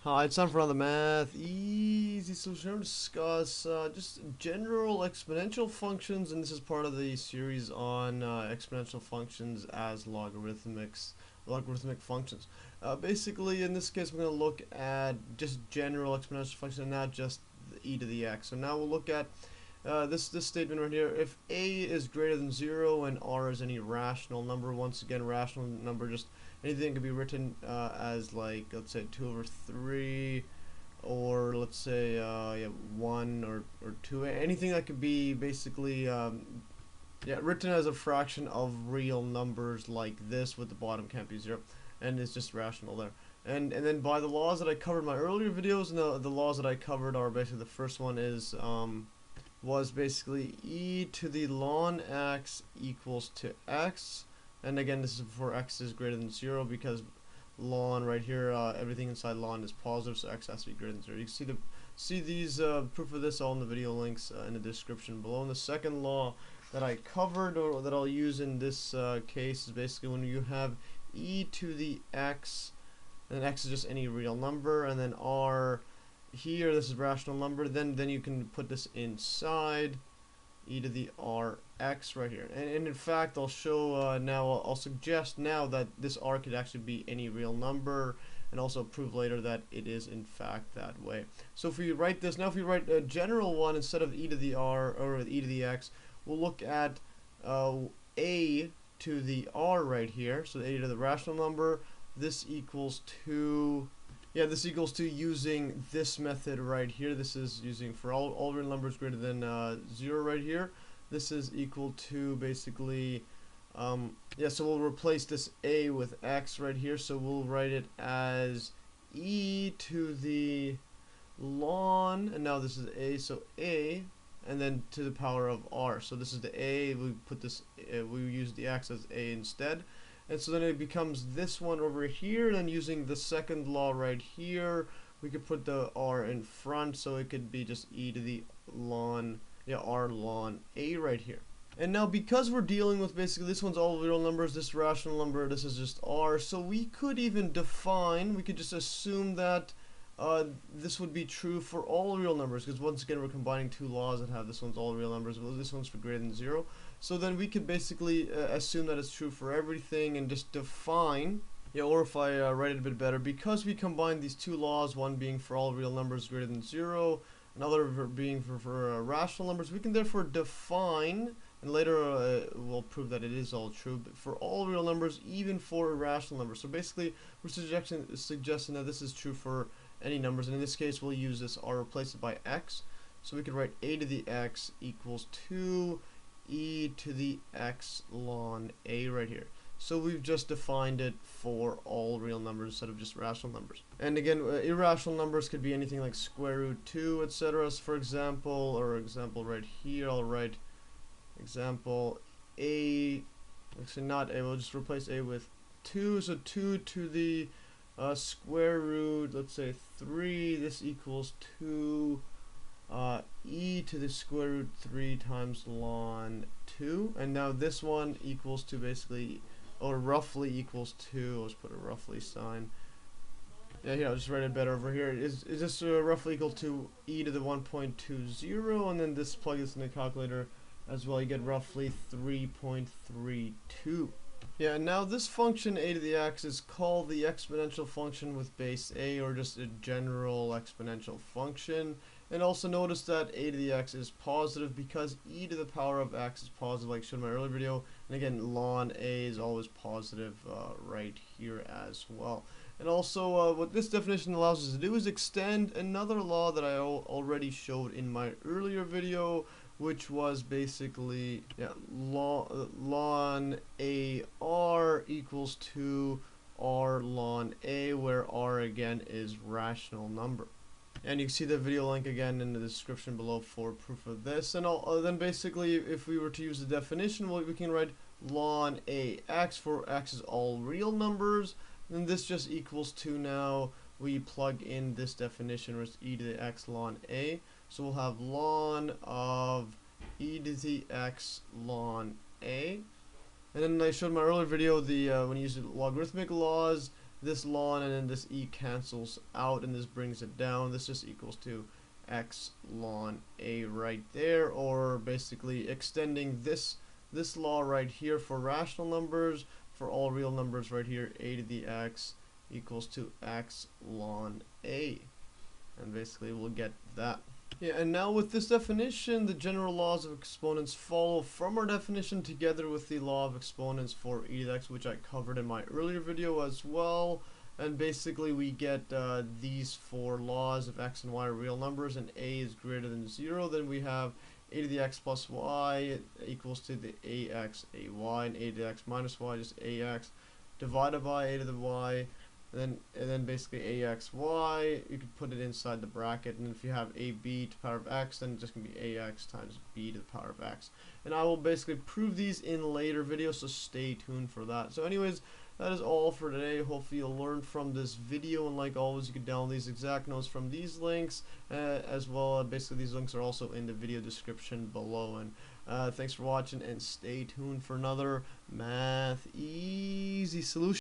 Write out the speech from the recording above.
Hi, it's time for another math easy solution. We're going to discuss just general exponential functions, and this is part of the series on exponential functions as logarithmic functions. Basically, in this case, we're going to look at just general exponential functions, and not just the e to the x. So now we'll look at this statement right here. If a is greater than 0 and r is any rational number, once again, rational number, just anything can be written as, like, let's say 2 over 3, or let's say 1 or 2, anything that could be basically written as a fraction of real numbers like this, with the bottom can't be 0, and it's just rational there. And then by the laws that I covered in my earlier videos, and the laws that I covered are basically, the first one is was basically e to the ln x equals to x, and again, this is for x is greater than 0, because ln right here, everything inside ln is positive, so x has to be greater than 0. You can see these proof of this all in the video links in the description below. And the second law that I covered, or that I'll use in this case, is basically when you have e to the x, and x is just any real number, and then r here, this is rational number, then you can put this inside e to the rx right here. And in fact, I'll show now, I'll suggest now that this r could actually be any real number, and also prove later that it is in fact that way. So if we write this, now if we write a general one instead of e to the r or e to the x, we'll look at a to the r right here, so a to the rational number. This equals to, this equals to, using this method right here. This is using for all real numbers greater than 0 right here. This is equal to basically, so we'll replace this a with x right here. So we'll write it as e to the ln, and now this is a, so a, and then to the power of r. So this is the a, we put this, we use the x as a instead. And so then it becomes this one over here, and then using the second law right here, we could put the r in front, so it could be just e to the ln, r ln a right here. And now, because we're dealing with basically, this one's all real numbers, this rational number, this is just r, so we could even define, we could just assume that this would be true for all real numbers, because once again, we're combining two laws that have this one's all real numbers, well, this one's for greater than 0. So then we could basically assume that it's true for everything, and just define, or if I write it a bit better, because we combine these two laws, one being for all real numbers greater than 0, another being for rational numbers, we can therefore define, and later we'll prove that it is all true, but for all real numbers, even for irrational numbers. So basically, we're suggesting that this is true for any numbers, and in this case, we'll use this r, replace it by x. So we could write a to the x equals 2 e to the x ln a right here. So we've just defined it for all real numbers instead of just rational numbers. And again, irrational numbers could be anything like square root 2, etc. So for example, right here, I'll write example a, actually not a, we'll just replace a with 2, so 2 to the square root, let's say 3, this equals 2 e to the square root 3 times ln 2, and now this one equals to basically, or roughly equals to, let's put a roughly sign, here I'll just write it better over here, is this roughly equal to e to the 1.20, and then this, plug this in the calculator as well, you get roughly 3.32. Yeah, and now this function a to the x is called the exponential function with base a, or just a general exponential function. And also notice that a to the x is positive because e to the power of x is positive, like shown in my earlier video. And again, ln a is always positive right here as well. And also, what this definition allows us to do is extend another law that I already showed in my earlier video, which was basically ln AR equals to r ln a, where r again is rational number. And you can see the video link again in the description below for proof of this. And then basically, if we were to use the definition, well, we can write ln ax, for x is all real numbers. Then this just equals to, now we plug in this definition, which is e to the x ln a. So we'll have ln of e to the x ln a. And then I showed in my earlier video, when you use logarithmic laws, this ln and then this e cancels out and this brings it down. This just equals to x ln a right there, or basically extending this law right here for rational numbers. For all real numbers right here, a to the x equals to x ln a, and basically we'll get that. Yeah, and now with this definition, the general laws of exponents follow from our definition together with the law of exponents for e to the x, which I covered in my earlier video as well. And basically we get these four laws. If x and y are real numbers and a is greater than 0, then we have a to the x plus y equals to the ax ay, and a to the x minus y just ax divided by a to the y. And then basically axy, you could put it inside the bracket, and if you have ab to the power of x, then it's just going to be ax times b to the power of x. And I will basically prove these in later videos, so stay tuned for that. So anyways, that is all for today. Hopefully you'll learn from this video, and like always, you can download these exact notes from these links as well. Basically these links are also in the video description below. And thanks for watching, and stay tuned for another Math Easy solution.